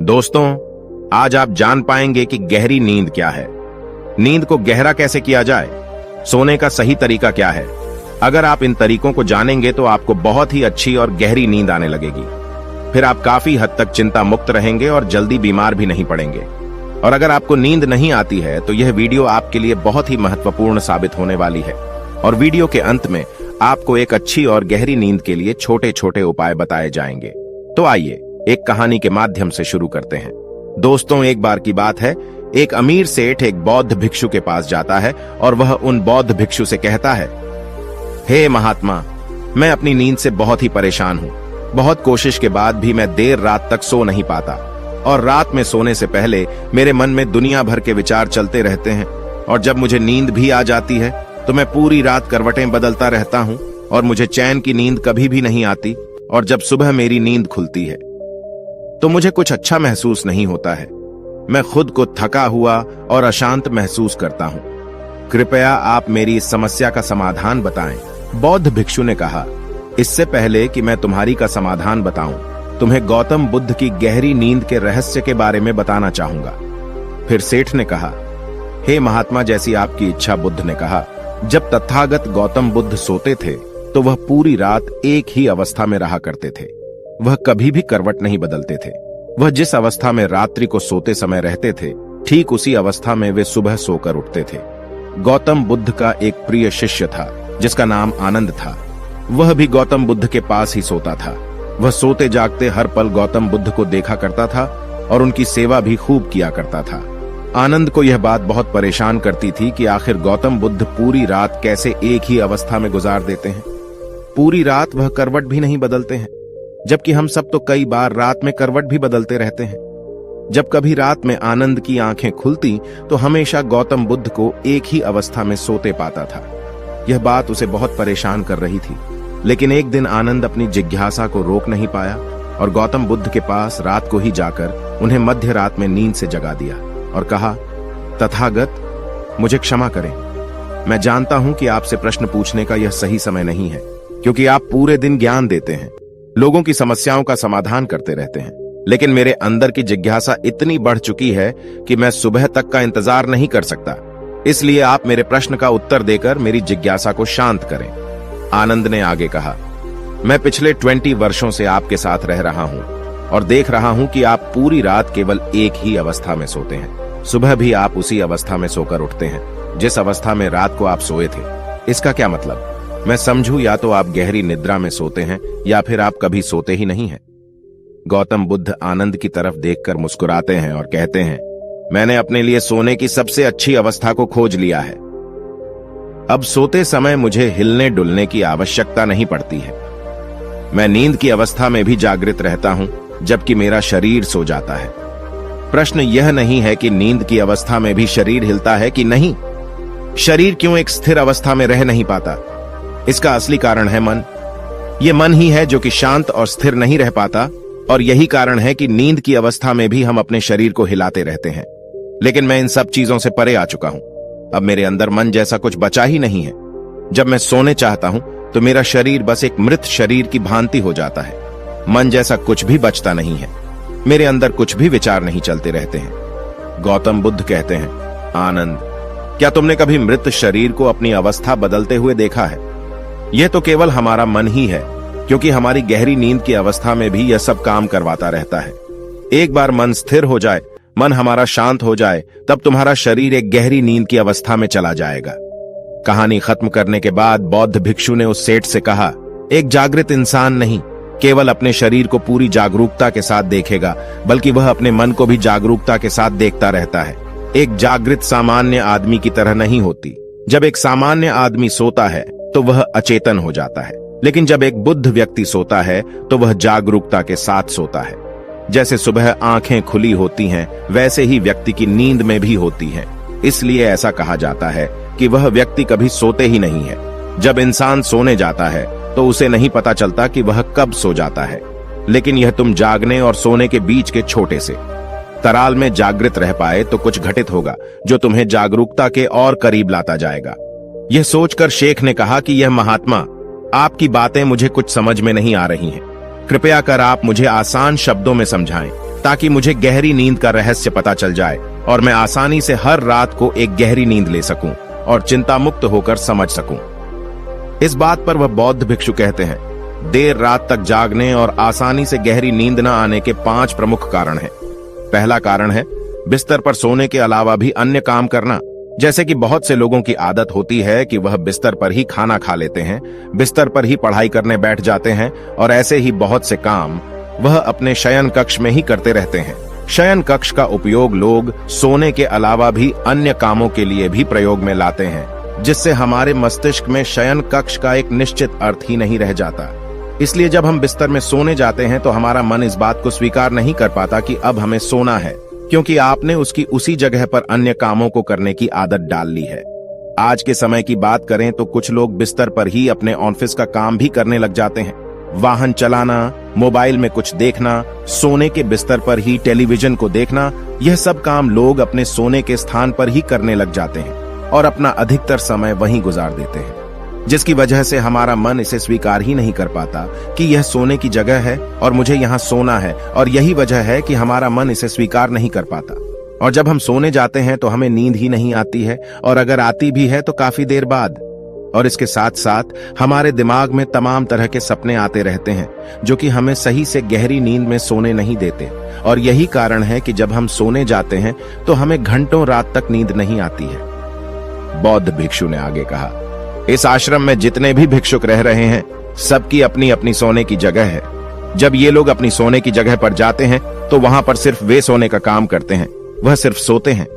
दोस्तों, आज आप जान पाएंगे कि गहरी नींद क्या है, नींद को गहरा कैसे किया जाए, सोने का सही तरीका क्या है। अगर आप इन तरीकों को जानेंगे तो आपको बहुत ही अच्छी और गहरी नींद आने लगेगी। फिर आप काफी हद तक चिंता मुक्त रहेंगे और जल्दी बीमार भी नहीं पड़ेंगे। और अगर आपको नींद नहीं आती है तो यह वीडियो आपके लिए बहुत ही महत्वपूर्ण साबित होने वाली है। और वीडियो के अंत में आपको एक अच्छी और गहरी नींद के लिए छोटे छोटे उपाय बताए जाएंगे। तो आइए एक कहानी के माध्यम से शुरू करते हैं। दोस्तों, एक बार की बात है, एक अमीर सेठ एक बौद्ध भिक्षु के पास जाता है और वह उन बौद्ध भिक्षु से कहता है, हे महात्मा, मैं अपनी नींद से बहुत ही परेशान हूँ। बहुत कोशिश के बाद भी मैं देर रात तक सो नहीं पाता और रात में सोने से पहले मेरे मन में दुनिया भर के विचार चलते रहते हैं। और जब मुझे नींद भी आ जाती है तो मैं पूरी रात करवटें बदलता रहता हूँ और मुझे चैन की नींद कभी भी नहीं आती। और जब सुबह मेरी नींद खुलती है तो मुझे कुछ अच्छा महसूस नहीं होता है। मैं खुद को थका हुआ और अशांत महसूस करता हूँ। कृपया आप मेरी इस समस्या का समाधान बताएं। बौद्ध भिक्षु ने कहा, इससे पहले कि मैं तुम्हारी का समाधान बताऊं, तुम्हें गौतम बुद्ध की गहरी नींद के रहस्य के बारे में बताना चाहूंगा। फिर सेठ ने कहा, हे महात्मा, जैसी आपकी इच्छा। बुद्ध ने कहा, जब तथागत गौतम बुद्ध सोते थे तो वह पूरी रात एक ही अवस्था में रहा करते थे। वह कभी भी करवट नहीं बदलते थे। वह जिस अवस्था में रात्रि को सोते समय रहते थे, ठीक उसी अवस्था में वे सुबह सोकर उठते थे। गौतम बुद्ध का एक प्रिय शिष्य था जिसका नाम आनंद था। वह भी गौतम बुद्ध के पास ही सोता था। वह सोते जागते हर पल गौतम बुद्ध को देखा करता था और उनकी सेवा भी खूब किया करता था। आनंद को यह बात बहुत परेशान करती थी कि आखिर गौतम बुद्ध पूरी रात कैसे एक ही अवस्था में गुजार देते हैं। पूरी रात वह करवट भी नहीं बदलते हैं, जबकि हम सब तो कई बार रात में करवट भी बदलते रहते हैं। जब कभी रात में आनंद की आंखें खुलती तो हमेशा गौतम बुद्ध को एक ही अवस्था में सोते पाता था। यह बात उसे बहुत परेशान कर रही थी। लेकिन एक दिन आनंद अपनी जिज्ञासा को रोक नहीं पाया और गौतम बुद्ध के पास रात को ही जाकर उन्हें मध्य रात में नींद से जगा दिया और कहा, तथागत, मुझे क्षमा करें। मैं जानता हूं कि आपसे प्रश्न पूछने का यह सही समय नहीं है, क्योंकि आप पूरे दिन ज्ञान देते हैं, लोगों की समस्याओं का समाधान करते रहते हैं। लेकिन मेरे अंदर की जिज्ञासा इतनी बढ़ चुकी है कि मैं सुबह तक का इंतजार नहीं कर सकता। इसलिए आप मेरे प्रश्न का उत्तर देकर मेरी जिज्ञासा को शांत करें। आनंद ने आगे कहा, मैं पिछले 20 वर्षों से आपके साथ रह रहा हूं और देख रहा हूं कि आप पूरी रात केवल एक ही अवस्था में सोते हैं। सुबह भी आप उसी अवस्था में सोकर उठते हैं जिस अवस्था में रात को आप सोए थे। इसका क्या मतलब? मैं समझूं या तो आप गहरी निद्रा में सोते हैं या फिर आप कभी सोते ही नहीं हैं। गौतम बुद्ध आनंद की तरफ देखकर मुस्कुराते हैं और कहते हैं, मैंने अपने लिए सोने की सबसे अच्छी अवस्था को खोज लिया है। अब सोते समय मुझे हिलने डुलने की आवश्यकता नहीं पड़ती है। मैं नींद की अवस्था में भी जागृत रहता हूं, जबकि मेरा शरीर सो जाता है। प्रश्न यह नहीं है कि नींद की अवस्था में भी शरीर हिलता है कि नहीं। शरीर क्यों एक स्थिर अवस्था में रह नहीं पाता? इसका असली कारण है मन। यह मन ही है जो कि शांत और स्थिर नहीं रह पाता, और यही कारण है कि नींद की अवस्था में भी हम अपने शरीर को हिलाते रहते हैं। लेकिन मैं इन सब चीजों से परे आ चुका हूं। अब मेरे अंदर मन जैसा कुछ बचा ही नहीं है। जब मैं सोने चाहता हूं तो मेरा शरीर बस एक मृत शरीर की भांति हो जाता है। मन जैसा कुछ भी बचता नहीं है। मेरे अंदर कुछ भी विचार नहीं चलते रहते हैं। गौतम बुद्ध कहते हैं, आनंद, क्या तुमने कभी मृत शरीर को अपनी अवस्था बदलते हुए देखा है? यह तो केवल हमारा मन ही है, क्योंकि हमारी गहरी नींद की अवस्था में भी यह सब काम करवाता रहता है। एक बार मन स्थिर हो जाए, मन हमारा शांत हो जाए, तब तुम्हारा शरीर एक गहरी नींद की अवस्था में चला जाएगा। कहानी खत्म करने के बाद बौद्ध भिक्षु ने उस सेठ से कहा, एक जागृत इंसान नहीं केवल अपने शरीर को पूरी जागरूकता के साथ देखेगा, बल्कि वह अपने मन को भी जागरूकता के साथ देखता रहता है। एक जागृत सामान्य आदमी की तरह नहीं होती। जब एक सामान्य आदमी सोता है तो वह अचेतन हो जाता है, लेकिन जब एक बुद्ध व्यक्ति सोता है तो वह जागरूकता के साथ सोता है। जैसे सुबह आंखें खुली होती हैं, वैसे ही व्यक्ति की नींद में भी होती हैं। इसलिए ऐसा कहा जाता है कि वह व्यक्ति कभी सोते ही नहीं है। जब इंसान सोने जाता है तो उसे नहीं पता चलता कि वह कब सो जाता है। लेकिन यह तुम जागने और सोने के बीच के छोटे से तराल में जागृत रह पाए तो कुछ घटित होगा जो तुम्हें जागरूकता के और करीब लाता जाएगा। यह सोचकर शेख ने कहा कि यह महात्मा, आपकी बातें मुझे कुछ समझ में नहीं आ रही हैं। कृपया कर आप मुझे आसान शब्दों में समझाएं। ताकि मुझे गहरी नींद का रहस्य पता चल जाए और मैं आसानी से हर रात को एक गहरी नींद ले सकूं और चिंता मुक्त होकर समझ सकूं। इस बात पर वह बौद्ध भिक्षु कहते हैं, देर रात तक जागने और आसानी से गहरी नींद न आने के 5 प्रमुख कारण हैं। पहला कारण है बिस्तर पर सोने के अलावा भी अन्य काम करना। जैसे कि बहुत से लोगों की आदत होती है कि वह बिस्तर पर ही खाना खा लेते हैं, बिस्तर पर ही पढ़ाई करने बैठ जाते हैं और ऐसे ही बहुत से काम वह अपने शयन कक्ष में ही करते रहते हैं। शयन कक्ष का उपयोग लोग सोने के अलावा भी अन्य कामों के लिए भी प्रयोग में लाते हैं, जिससे हमारे मस्तिष्क में शयन कक्ष का एक निश्चित अर्थ ही नहीं रह जाता। इसलिए जब हम बिस्तर में सोने जाते हैं तो हमारा मन इस बात को स्वीकार नहीं कर पाता कि अब हमें सोना है, क्योंकि आपने उसकी उसी जगह पर अन्य कामों को करने की आदत डाल ली है। आज के समय की बात करें तो कुछ लोग बिस्तर पर ही अपने ऑफिस का काम भी करने लग जाते हैं। वाहन चलाना, मोबाइल में कुछ देखना, सोने के बिस्तर पर ही टेलीविजन को देखना, यह सब काम लोग अपने सोने के स्थान पर ही करने लग जाते हैं और अपना अधिकतर समय वहीं गुजार देते हैं, जिसकी वजह से हमारा मन इसे स्वीकार ही नहीं कर पाता कि यह सोने की जगह है और मुझे यहाँ सोना है। और यही वजह है कि हमारा मन इसे स्वीकार नहीं कर पाता। और जब हम सोने जाते हैं तो हमें नींद ही नहीं आती है, और अगर आती भी है तो काफी देर बाद। और इसके साथ साथ हमारे दिमाग में तमाम तरह के सपने आते रहते हैं जो कि हमें सही से गहरी नींद में सोने नहीं देते। और यही कारण है कि जब हम सोने जाते हैं तो हमें घंटों रात तक नींद नहीं आती है। बौद्ध भिक्षु ने आगे कहा, इस आश्रम में जितने भी भिक्षुक रह रहे हैं सबकी अपनी अपनी सोने की जगह है। जब ये लोग अपनी सोने की जगह पर जाते हैं तो वहां पर सिर्फ वे सोने का काम करते हैं, वह सिर्फ सोते हैं।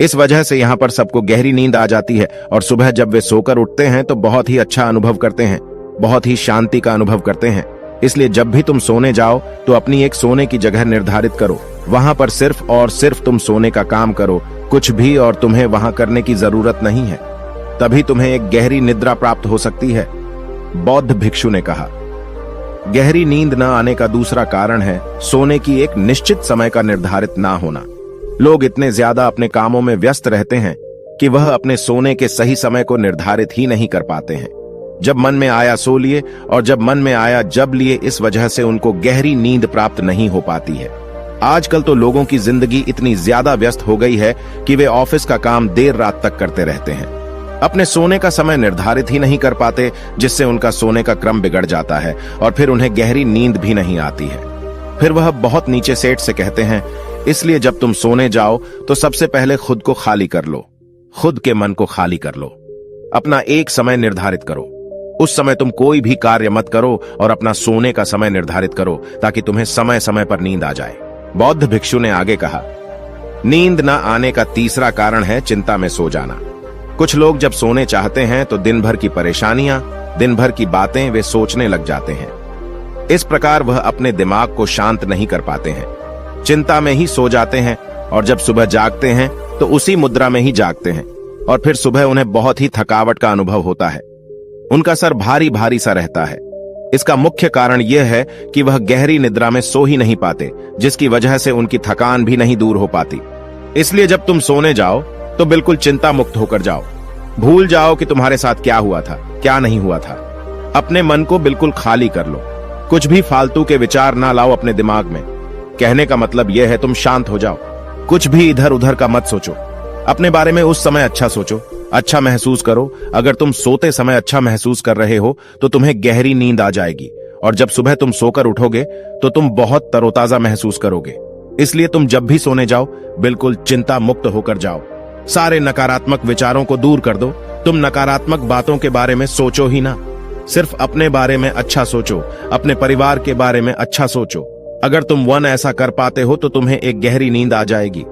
इस वजह से यहाँ पर सबको गहरी नींद आ जाती है और सुबह जब वे सोकर उठते हैं तो बहुत ही अच्छा अनुभव करते हैं, बहुत ही शांति का अनुभव करते हैं। इसलिए जब भी तुम सोने जाओ तो अपनी एक सोने की जगह निर्धारित करो, वहां पर सिर्फ और सिर्फ तुम सोने का काम करो, कुछ भी और तुम्हें वहां करने की जरूरत नहीं है। तभी तुम्हें एक गहरी निद्रा प्राप्त हो सकती है। बौद्ध भिक्षु ने कहा, गहरी नींद न आने का दूसरा कारण है सोने की एक निश्चित समय का निर्धारित ना होना। लोग इतने ज्यादा अपने कामों में व्यस्त रहते हैं कि वह अपने सोने के सही समय को निर्धारित ही नहीं कर पाते हैं। जब मन में आया सो लिए और जब मन में आया जब लिए, इस वजह से उनको गहरी नींद प्राप्त नहीं हो पाती है। आजकल तो लोगों की जिंदगी इतनी ज्यादा व्यस्त हो गई है कि वे ऑफिस का काम देर रात तक करते रहते हैं, अपने सोने का समय निर्धारित ही नहीं कर पाते, जिससे उनका सोने का क्रम बिगड़ जाता है और फिर उन्हें गहरी नींद भी नहीं आती है। फिर वह बहुत नीचे सेठ से कहते हैं, इसलिए जब तुम सोने जाओ तो सबसे पहले खुद को खाली कर लो, खुद के मन को खाली कर लो। अपना एक समय निर्धारित करो, उस समय तुम कोई भी कार्य मत करो और अपना सोने का समय निर्धारित करो ताकि तुम्हें समय समय पर नींद आ जाए। बौद्ध भिक्षु ने आगे कहा, नींद न आने का तीसरा कारण है चिंता में सो जाना। कुछ लोग जब सोने चाहते हैं तो दिन भर की परेशानियां, दिन भर की बातें वे सोचने लग जाते हैं। इस प्रकार वह अपने दिमाग को शांत नहीं कर पाते हैं, चिंता में ही सो जाते हैं और जब सुबह जागते हैं तो उसी मुद्रा में ही जागते हैं और फिर सुबह उन्हें बहुत ही थकावट का अनुभव होता है। उनका सर भारी भारी सा रहता है। इसका मुख्य कारण यह है कि वह गहरी निद्रा में सो ही नहीं पाते, जिसकी वजह से उनकी थकान भी नहीं दूर हो पाती। इसलिए जब तुम सोने जाओ तो बिल्कुल चिंता मुक्त होकर जाओ। भूल जाओ कि तुम्हारे साथ क्या हुआ था, क्या नहीं हुआ था। अपने मन को बिल्कुल खाली कर लो, कुछ भी फालतू के विचार ना लाओ अपने दिमाग में। कहने का मतलब यह है तुम शांत हो जाओ, कुछ भी इधर उधर का मत सोचो। अपने बारे में उस समय अच्छा सोचो, अच्छा महसूस करो। अगर तुम सोते समय अच्छा महसूस कर रहे हो तो तुम्हें गहरी नींद आ जाएगी और जब सुबह तुम सोकर उठोगे तो तुम बहुत तरोताजा महसूस करोगे। इसलिए तुम जब भी सोने जाओ बिल्कुल चिंता मुक्त होकर जाओ। सारे नकारात्मक विचारों को दूर कर दो। तुम नकारात्मक बातों के बारे में सोचो ही ना, सिर्फ अपने बारे में अच्छा सोचो, अपने परिवार के बारे में अच्छा सोचो। अगर तुम ऐसा कर पाते हो तो तुम्हें एक गहरी नींद आ जाएगी।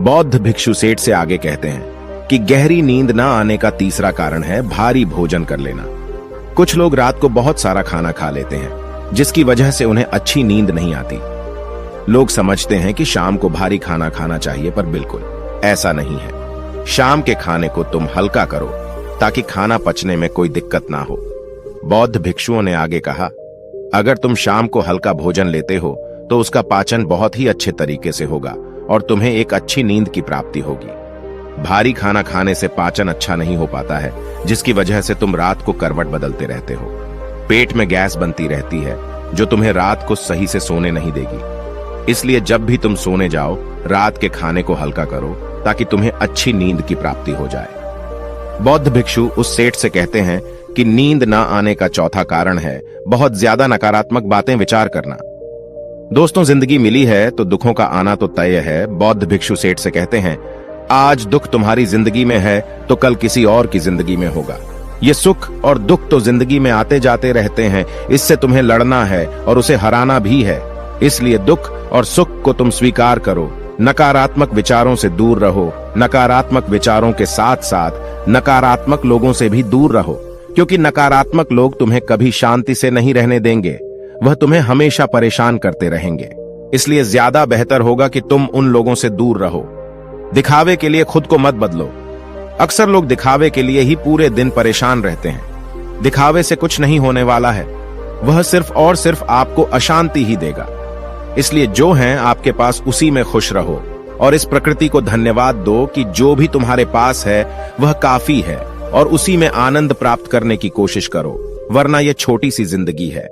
बौद्ध भिक्षु सेठ से आगे कहते हैं कि गहरी नींद ना आने का तीसरा कारण है भारी भोजन कर लेना। कुछ लोग रात को बहुत सारा खाना खा लेते हैं, जिसकी वजह से उन्हें अच्छी नींद नहीं आती। लोग समझते हैं कि शाम को भारी खाना खाना चाहिए, पर बिल्कुल ऐसा नहीं है। शाम के खाने को तुम हल्का करो ताकि खाना पचने में कोई दिक्कत ना हो। बौद्ध भिक्षुओं ने आगे कहा, अगर तुम शाम को हल्का भोजन लेते हो तो उसका पाचन बहुत ही अच्छे तरीके से होगा और तुम्हें एक अच्छी नींद की प्राप्ति होगी। भारी खाना खाने से पाचन अच्छा नहीं हो पाता है, जिसकी वजह से तुम रात को करवट बदलते रहते हो। पेट में गैस बनती रहती है जो तुम्हें रात को सही से सोने नहीं देगी। इसलिए जब भी तुम सोने जाओ, रात के खाने को हल्का करो ताकि तुम्हें अच्छी नींद की प्राप्ति हो जाए। बौद्ध भिक्षु उस सेठ से कहते हैं कि नींद ना आने का चौथा कारण है बहुत ज्यादा नकारात्मक बातें विचार करना। दोस्तों, जिंदगी मिली है तो दुखों का आना तो तय है। बौद्ध भिक्षु सेठ से कहते हैं, आज दुख तुम्हारी जिंदगी में है तो कल किसी और की जिंदगी में होगा। ये सुख और दुख तो जिंदगी में आते जाते रहते हैं, इससे तुम्हें लड़ना है और उसे हराना भी है। इसलिए दुख और सुख को तुम स्वीकार करो, नकारात्मक विचारों से दूर रहो, नकारात्मक विचारों के साथ साथ नकारात्मक लोगों से भी दूर रहो, क्योंकि नकारात्मक लोग तुम्हें कभी शांति से नहीं रहने देंगे, वह तुम्हें हमेशा परेशान करते रहेंगे। इसलिए ज्यादा बेहतर होगा कि तुम उन लोगों से दूर रहो। दिखावे के लिए खुद को मत बदलो। अक्सर लोग दिखावे के लिए ही पूरे दिन परेशान रहते हैं। दिखावे से कुछ नहीं होने वाला है, वह सिर्फ और सिर्फ आपको अशांति ही देगा। इसलिए जो हैं आपके पास उसी में खुश रहो और इस प्रकृति को धन्यवाद दो कि जो भी तुम्हारे पास है वह काफी है और उसी में आनंद प्राप्त करने की कोशिश करो, वरना यह छोटी सी जिंदगी है,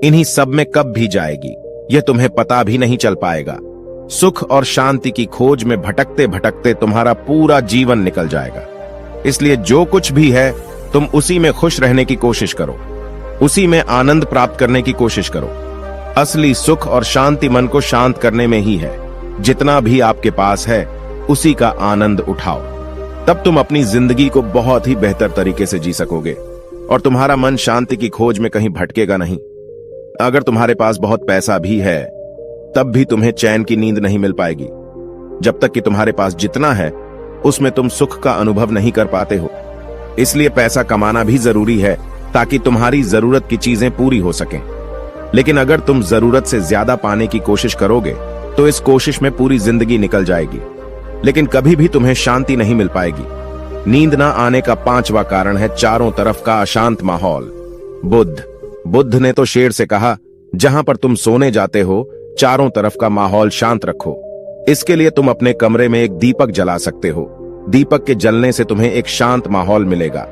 इन्हीं सब में कब भी जाएगी यह तुम्हें पता भी नहीं चल पाएगा। सुख और शांति की खोज में भटकते भटकते तुम्हारा पूरा जीवन निकल जाएगा। इसलिए जो कुछ भी है तुम उसी में खुश रहने की कोशिश करो, उसी में आनंद प्राप्त करने की कोशिश करो। असली सुख और शांति मन को शांत करने में ही है। जितना भी आपके पास है उसी का आनंद उठाओ, तब तुम अपनी जिंदगी को बहुत ही बेहतर तरीके से जी सकोगे और तुम्हारा मन शांति की खोज में कहीं भटकेगा नहीं। अगर तुम्हारे पास बहुत पैसा भी है तब भी तुम्हें चैन की नींद नहीं मिल पाएगी, जब तक कि तुम्हारे पास जितना है उसमें तुम सुख का अनुभव नहीं कर पाते हो। इसलिए पैसा कमाना भी जरूरी है ताकि तुम्हारी जरूरत की चीजें पूरी हो सकें। लेकिन अगर तुम जरूरत से ज्यादा पाने की कोशिश करोगे तो इस कोशिश में पूरी जिंदगी निकल जाएगी, लेकिन कभी भी तुम्हें शांति नहीं मिल पाएगी। नींद ना आने का पांचवा कारण है चारों तरफ का अशांत माहौल। बुद्ध ने तो शेर से कहा, जहां पर तुम सोने जाते हो चारों तरफ का माहौल शांत रखो। इसके लिए तुम अपने कमरे में एक दीपक जला सकते हो। दीपक के जलने से तुम्हें एक शांत माहौल मिलेगा।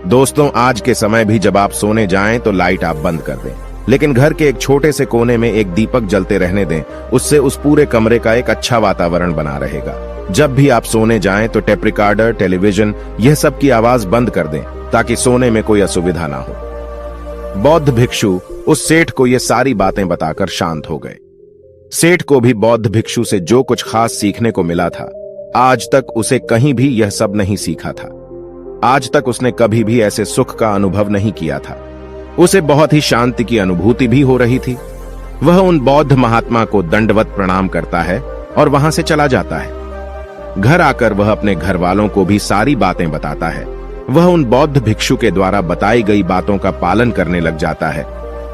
दोस्तों, आज के समय भी जब आप सोने जाएं तो लाइट आप बंद कर दें, लेकिन घर के एक छोटे से कोने में एक दीपक जलते रहने दें। उससे उस पूरे कमरे का एक अच्छा वातावरण बना रहेगा। जब भी आप सोने जाएं तो टेप रिकॉर्डर, टेलीविजन, यह सब की आवाज बंद कर दें ताकि सोने में कोई असुविधा ना हो। बौद्ध भिक्षु उस सेठ को ये सारी बातें बताकर शांत हो गए। सेठ को भी बौद्ध भिक्षु से जो कुछ खास सीखने को मिला था, आज तक उसे कहीं भी यह सब नहीं सीखा था। आज तक उसने कभी भी ऐसे सुख का अनुभव नहीं किया था। उसे बहुत ही शांति की अनुभूति भी हो रही थी। वह उन बौद्ध महात्मा को दंडवत प्रणाम करता है और वहां से चला जाता है। घर आकर वह अपने घर वालों को भी सारी बातें बताता है। वह उन बौद्ध भिक्षु के द्वारा बताई गई बातों का पालन करने लग जाता है,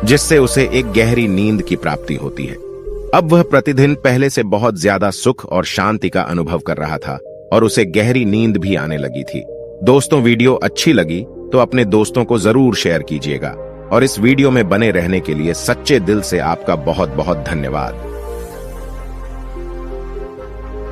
जिससे उसे एक गहरी नींद की प्राप्ति होती है। अब वह प्रतिदिन पहले से बहुत ज्यादा सुख और शांति का अनुभव कर रहा था और उसे गहरी नींद भी आने लगी थी। दोस्तों, वीडियो अच्छी लगी तो अपने दोस्तों को जरूर शेयर कीजिएगा और इस वीडियो में बने रहने के लिए सच्चे दिल से आपका बहुत बहुत धन्यवाद।